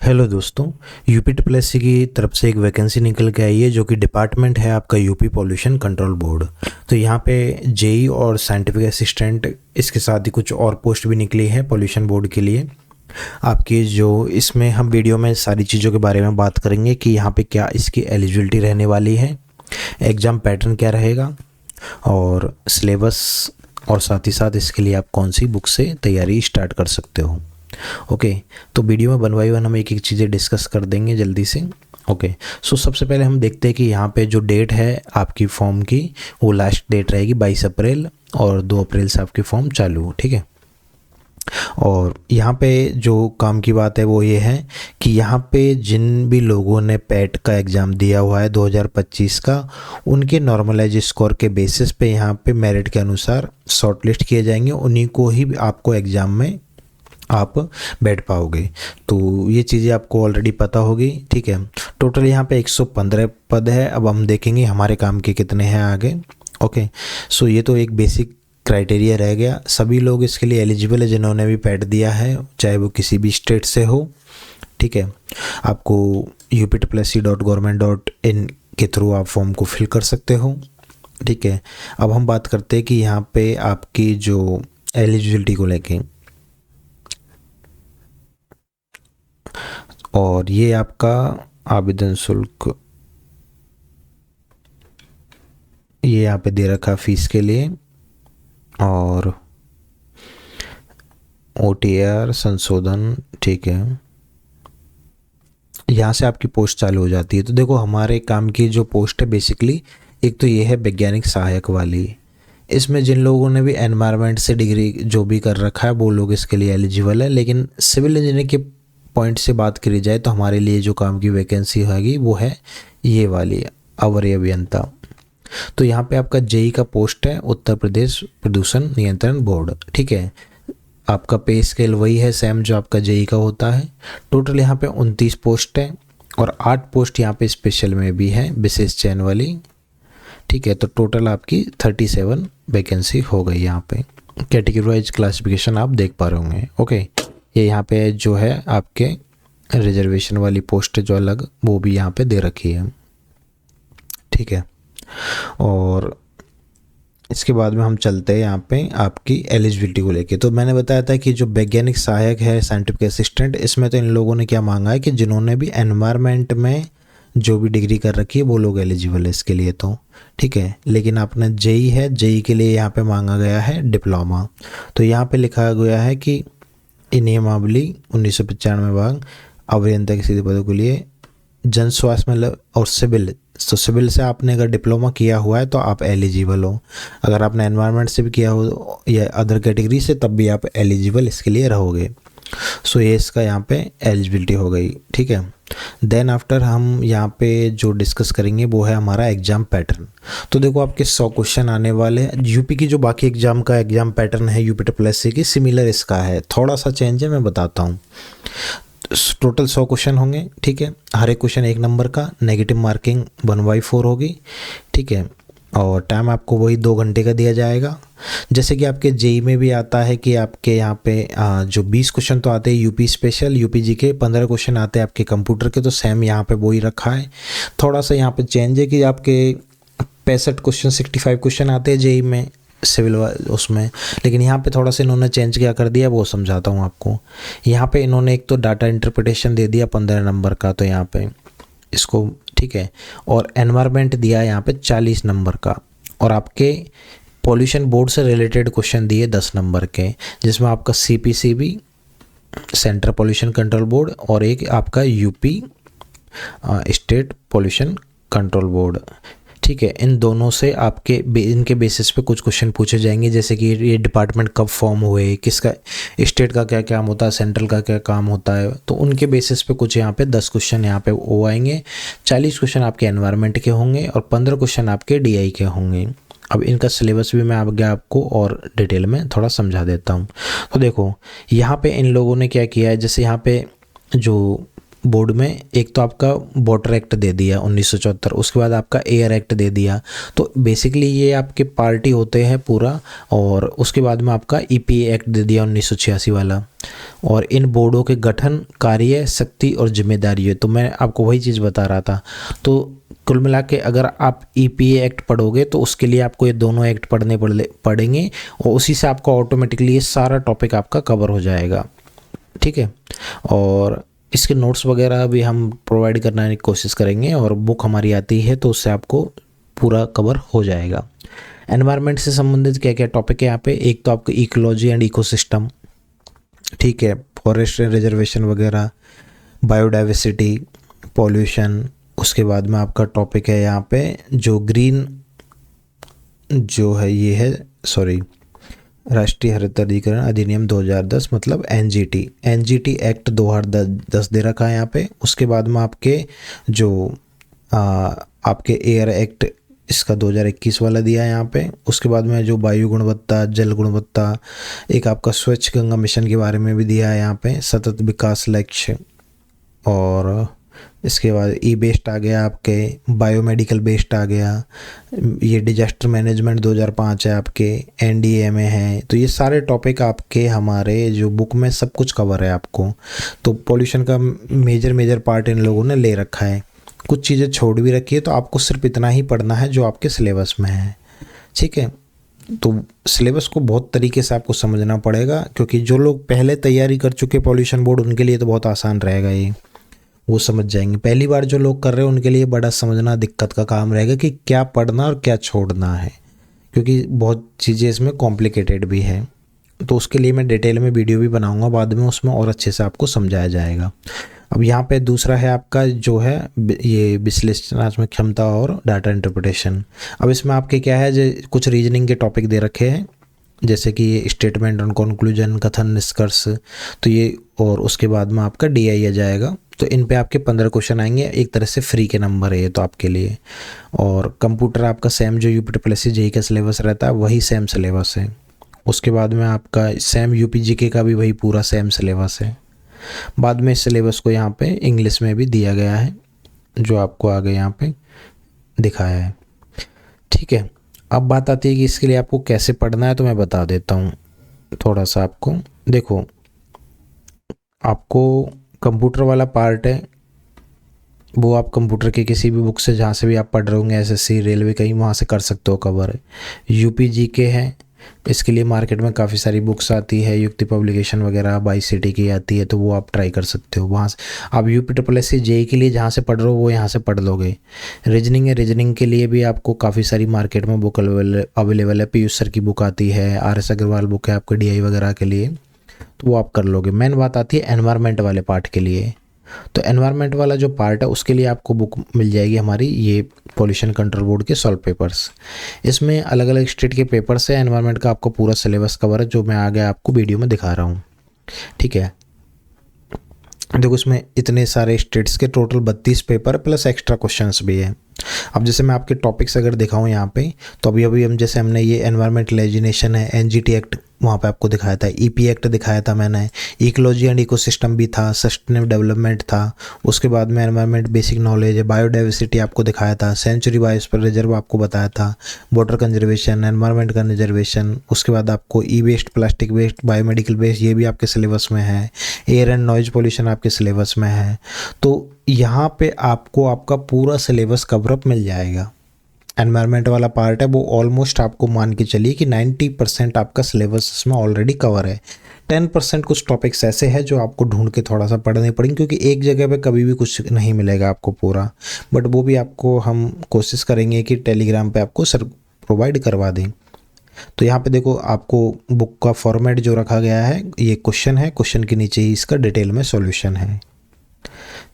Hello दोस्तों। UP triple S C की तरफ से एक वैकेंसी निकल के आई है जो कि डिपार्टमेंट है आपका यूपी पॉल्यूशन कंट्रोल बोर्ड। तो यहाँ पे जेई और साइंटिफिक असिस्टेंट, इसके साथ ही कुछ और पोस्ट भी निकली है पॉल्यूशन बोर्ड के लिए आपकी। जो इसमें हम वीडियो में सारी चीज़ों के बारे में बात करेंगे कि यहाँ पे क्या इसकी एलिजिबिलिटी रहने वाली है, एग्ज़ाम पैटर्न क्या रहेगा और सिलेबस, और साथ ही साथ इसके लिए आप कौन सी बुक से तैयारी स्टार्ट कर सकते हो। ओके, तो वीडियो में वन बाई वन हम एक एक चीज़ें डिस्कस कर देंगे जल्दी से। ओके, सो सबसे पहले हम देखते हैं कि यहाँ पे जो डेट है आपकी फॉर्म की, वो लास्ट डेट रहेगी 22 अप्रैल और 2 अप्रैल से आपकी फॉर्म चालू हो। ठीक है, और यहाँ पे जो काम की बात है वो ये है कि यहाँ पे जिन भी लोगों ने पैट का एग्ज़ाम दिया हुआ है 2025 का, उनके नॉर्मलाइज स्कोर के बेसिस पे यहाँ पे मेरिट के अनुसार शॉर्टलिस्ट किए जाएंगे, उन्हीं को ही आपको एग्ज़ाम में आप बैठ पाओगे। तो ये चीज़ें आपको ऑलरेडी पता होगी। ठीक है, टोटल यहाँ पे 115 पद है। अब हम देखेंगे हमारे काम के कितने हैं आगे। ओके, सो ये तो एक बेसिक क्राइटेरिया रह गया। सभी लोग इसके लिए एलिजिबल है जिन्होंने भी पैट दिया है, चाहे वो किसी भी स्टेट से हो। ठीक है, आपको uptplsc.government.in के थ्रू आप फॉर्म को फिल कर सकते हो। ठीक है, अब हम बात करते हैं कि यहाँ पे आपकी जो एलिजिबिलिटी को लेके, और ये आपका आवेदन शुल्क ये यहाँ पे दे रखा फीस के लिए, और OTR संशोधन। ठीक है, यहाँ से आपकी पोस्ट चालू हो जाती है। तो देखो हमारे काम की जो पोस्ट है बेसिकली, एक तो ये है वैज्ञानिक सहायक वाली। इसमें जिन लोगों ने भी एनवायरनमेंट से डिग्री जो भी कर रखा है वो लोग इसके लिए एलिजिबल है। लेकिन सिविल इंजीनियरिंग के पॉइंट से बात करी जाए तो हमारे लिए जो काम की वैकेंसी होगी वो है ये वाली, अवर अभियंता। तो यहाँ पे आपका जेई का पोस्ट है उत्तर प्रदेश प्रदूषण नियंत्रण बोर्ड। ठीक है, आपका पे स्केल वही है सेम जो आपका जेई का होता है। टोटल यहाँ पे 29 पोस्ट है और 8 पोस्ट यहाँ पे स्पेशल में भी है, विशेष चयन वाली। ठीक है, तो टोटल आपकी 37 वैकेंसी हो गई। यहाँ पे कैटेगरी वाइज क्लासिफिकेशन आप देख पा रहे होंगे। ओके, ये यहाँ पे जो है आपके रिजर्वेशन वाली पोस्ट जो अलग, वो भी यहाँ पे दे रखी है। ठीक है, और इसके बाद में हम चलते हैं यहाँ पे आपकी एलिजिबिलिटी को लेके। तो मैंने बताया था कि जो वैज्ञानिक सहायक है साइंटिफिक असिस्टेंट, इसमें तो इन लोगों ने क्या मांगा है कि जिन्होंने भी एनवायरनमेंट में जो भी डिग्री कर रखी है वो लोग एलिजिबल है इसके लिए। तो ठीक है, लेकिन आपने जेई है, जेई के लिए यहाँ पे मांगा गया है डिप्लोमा। तो यहाँ पे लिखा गया है कि नियमावली 1995 भाग अभियंता के सीधे पदों के लिए जन स्वास्थ्य में और सिविल, तो सिविल से आपने अगर डिप्लोमा किया हुआ है तो आप एलिजिबल हो। अगर आपने एनवायरनमेंट से भी किया हो या अदर कैटेगरी से, तब भी आप एलिजिबल इसके लिए रहोगे। सो ये इसका यहाँ पे एलिजिबिलिटी हो गई। ठीक है, देन आफ्टर हम यहाँ पे जो डिस्कस करेंगे वो है हमारा एग्ज़ाम पैटर्न। तो देखो आपके 100 क्वेश्चन आने वाले हैं। यूपी की जो बाकी एग्ज़ाम का एग्ज़ाम पैटर्न है यूपी ट्रिपल एस सी की, सिमिलर इसका है, थोड़ा सा चेंज है, मैं बताता हूँ। टोटल 100 क्वेश्चन होंगे। ठीक है, हर एक क्वेश्चन 1 नंबर का, नेगेटिव मार्किंग 1/4 होगी। ठीक है, और टाइम आपको वही 2 घंटे का दिया जाएगा। जैसे कि आपके जेई में भी आता है कि आपके यहाँ पे जो 20 क्वेश्चन तो आते हैं यूपी स्पेशल, यूपी जी के 15 क्वेश्चन आते हैं आपके कंप्यूटर के, तो सेम यहाँ पे वही रखा है। थोड़ा सा यहाँ पे चेंज है कि आपके 65 क्वेश्चन 65 क्वेश्चन आते हैं जेई में सिविल उसमें, लेकिन यहाँ पे थोड़ा सा इन्होंने चेंज क्या कर दिया वो समझाता हूँ आपको। यहाँ पे इन्होंने एक तो डाटा इंटरप्रिटेशन दे दिया 15 नंबर का, तो यहाँ पे इसको, ठीक है, और एनवायरनमेंट दिया यहाँ पे 40 नंबर का, और आपके पॉल्यूशन बोर्ड से रिलेटेड क्वेश्चन दिए 10 नंबर के, जिसमें आपका CPCB central pollution control board और एक आपका UP state pollution control board. ठीक है, इन दोनों से आपके इनके बेसिस पे कुछ क्वेश्चन पूछे जाएंगे, जैसे कि ये डिपार्टमेंट कब फॉर्म हुए, किसका स्टेट का क्या काम होता है, सेंट्रल का क्या काम होता है, तो उनके बेसिस पे कुछ यहाँ पे 10 क्वेश्चन यहाँ पे वो आएंगे। 40 क्वेश्चन आपके एनवायरनमेंट के होंगे और 15 क्वेश्चन आपके DI के होंगे। अब इनका सिलेबस भी मैं आगे आपको और डिटेल में थोड़ा समझा देता हूँ। तो देखो यहाँ पे इन लोगों ने क्या किया है, जैसे यहाँ पे जो बोर्ड में एक तो आपका वाटर एक्ट दे दिया 1974, उसके बाद आपका एयर एक्ट दे दिया। तो बेसिकली ये आपके पार्टी होते हैं पूरा, और उसके बाद में आपका ईपीए एक्ट दे दिया 1986 वाला। और इन बोर्डों के गठन, कार्य, शक्ति और जिम्मेदारी है। तो मैं आपको वही चीज़ बता रहा था। तो कुल मिला के अगर आप ईपीए एक्ट पढ़ोगे तो उसके लिए आपको ये दोनों एक्ट पढ़ेंगे और उसी से आपको ऑटोमेटिकली ये सारा टॉपिक आपका कवर हो जाएगा। ठीक है, और इसके नोट्स वगैरह भी हम प्रोवाइड करने की कोशिश करेंगे, और बुक हमारी आती है तो उससे आपको पूरा कवर हो जाएगा। एनवायरनमेंट से संबंधित क्या क्या टॉपिक है यहाँ पे, एक तो आपका इकोलॉजी एंड इकोसिस्टम, ठीक है, फॉरेस्ट एंड रिजर्वेशन वगैरह, बायोडाइवर्सिटी, पॉल्यूशन। उसके बाद में आपका टॉपिक है यहाँ पे जो ग्रीन जो है ये है राष्ट्रीय हरित अधिकरण अधिनियम 2010 मतलब एनजीटी एक्ट 2010 दे रखा है यहाँ पे। उसके बाद में आपके जो आपके एयर एक्ट इसका 2021 वाला दिया है यहाँ पे। उसके बाद में जो वायु गुणवत्ता, जल गुणवत्ता, एक आपका स्वच्छ गंगा मिशन के बारे में भी दिया है यहाँ पे, सतत विकास लक्ष्य। और इसके बाद ई बेस्ट आ गया, आपके बायोमेडिकल बेस्ट आ गया, ये डिजास्टर मैनेजमेंट 2005 है, आपके एनडीएमए है। तो ये सारे टॉपिक आपके हमारे जो बुक में सब कुछ कवर है आपको। तो पॉल्यूशन का मेजर पार्ट इन लोगों ने ले रखा है, कुछ चीज़ें छोड़ भी रखी है। तो आपको सिर्फ इतना ही पढ़ना है जो आपके सिलेबस में है। ठीक है, तो सिलेबस को बहुत तरीके से आपको समझना पड़ेगा, क्योंकि जो लोग पहले तैयारी कर चुके पॉल्यूशन बोर्ड उनके लिए तो बहुत आसान रहेगा, ये वो समझ जाएंगे। पहली बार जो लोग कर रहे हैं उनके लिए बड़ा समझना दिक्कत का काम रहेगा कि क्या पढ़ना और क्या छोड़ना है, क्योंकि बहुत चीज़ें इसमें कॉम्प्लिकेटेड भी है। तो उसके लिए मैं डिटेल में वीडियो भी बनाऊंगा बाद में, उसमें और अच्छे से आपको समझाया जाएगा। अब यहाँ पे दूसरा है आपका जो है ये विश्लेषणात्मक क्षमता और डाटा इंटरप्रिटेशन। अब इसमें आपके क्या है, जो कुछ रीजनिंग के टॉपिक दे रखे हैं, जैसे कि ये स्टेटमेंट और कंक्लूजन, कथन, निष्कर्ष, तो ये, और उसके बाद में आपका डीआई आ जाएगा। तो इन पे आपके 15 क्वेश्चन आएंगे, एक तरह से फ्री के नंबर है ये तो आपके लिए। और कंप्यूटर आपका सेम जो यूपीटीपीएससी जेईई का सिलेबस रहता है वही सेम सिलेबस है। उसके बाद में आपका सेम यूपीजीके का भी वही पूरा सेम सिलेबस है। बाद में इस सिलेबस को यहाँ पे इंग्लिश में भी दिया गया है, जो आपको आगे यहाँ पे दिखाया है। ठीक है, अब बात आती है कि इसके लिए आपको कैसे पढ़ना है, तो मैं बता देता हूँ थोड़ा सा आपको। देखो, आपको कंप्यूटर वाला पार्ट है वो आप कंप्यूटर के किसी भी बुक से जहाँ से भी आप पढ़ रहे होंगे, एसएससी, रेलवे, कहीं वहाँ से कर सकते हो कवर है। यूपीजीके है, इसके लिए मार्केट में काफ़ी सारी बुक्स आती है, युक्ति पब्लिकेशन वगैरह बाई सिटी की आती है, तो वो आप ट्राई कर सकते हो वहाँ से। आप यूपीटीपीएससी जेईई के लिए जहाँ से पढ़ रहे हो वो यहाँ से पढ़ लोगे। रीजनिंग है, रीजनिंग के लिए भी आपको काफ़ी सारी मार्केट में बुक अवेलेबल है। पीयूष सर की बुक आती है, आरएस अग्रवाल बुक है आपके डीआई वगैरह के लिए, तो वो आप कर लोगे। मेन बात आती है एनवायरनमेंट वाले पार्ट के लिए। तो एनवायरनमेंट वाला जो पार्ट है उसके लिए आपको बुक मिल जाएगी हमारी, ये पॉल्यूशन कंट्रोल बोर्ड के सॉल्व पेपर्स। इसमें अलग अलग स्टेट के पेपर्स है, एनवायरनमेंट का आपको पूरा सिलेबस कवर है, जो मैं आगे आपको वीडियो में दिखा रहा हूँ। ठीक है, देखो इसमें इतने सारे स्टेट्स के total 32 paper plus extra questions भी है। अब जैसे मैं आपके टॉपिक्स अगर दिखाऊं यहाँ पे, तो अभी हम जैसे हमने ये एनवायरमेंटल लेजिस्लेशन है, एनजीटी एक्ट वहाँ पे आपको दिखाया था, ईपी एक्ट दिखाया था मैंने, इकोलॉजी एंड इकोसिस्टम भी था, सस्टेनेबल डेवलपमेंट था। उसके बाद में एनवायरमेंट बेसिक नॉलेज है, बायोडाइवर्सिटी आपको दिखाया था, सेंचुरी बायोस्फीयर रिजर्व आपको बताया था, वाटर कंजर्वेशन, एनवायरमेंट कंजर्वेशन। उसके बाद आपको E waste, plastic waste, biomedical waste, ये भी आपके सिलेबस में है। एयर एंड नॉइज पोल्यूशन आपके सिलेबस में है। तो यहाँ पे आपको आपका पूरा सिलेबस कवरअप मिल जाएगा। एनवायरनमेंट वाला पार्ट है वो ऑलमोस्ट आपको मान के चलिए कि 90% आपका सिलेबस इसमें ऑलरेडी कवर है। 10% कुछ टॉपिक्स ऐसे हैं जो आपको ढूंढ के थोड़ा सा पढ़ने पड़ेंगे, क्योंकि एक जगह पे कभी भी कुछ नहीं मिलेगा आपको पूरा, बट वो भी आपको हम कोशिश करेंगे कि टेलीग्राम पे आपको सर प्रोवाइड करवा दें। तो यहाँ पे देखो आपको बुक का फॉर्मेट जो रखा गया है, ये क्वेश्चन है, क्वेश्चन के नीचे ही इसका डिटेल में सॉल्यूशन है।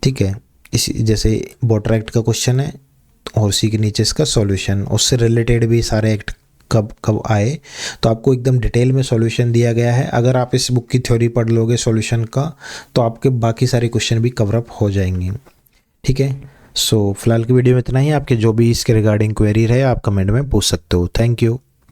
ठीक है, इसी जैसे वाटर एक्ट का क्वेश्चन है और उसी के नीचे इसका सॉल्यूशन, उससे रिलेटेड भी सारे एक्ट कब कब आए, तो आपको एकदम डिटेल में सॉल्यूशन दिया गया है। अगर आप इस बुक की थ्योरी पढ़ लोगे सॉल्यूशन का, तो आपके बाकी सारे क्वेश्चन भी कवर अप हो जाएंगे। ठीक है, सो फिलहाल की वीडियो में इतना ही। आपके जो भी इसके रिगार्डिंग क्वेरी रहे आप कमेंट में पूछ सकते हो। Thank you.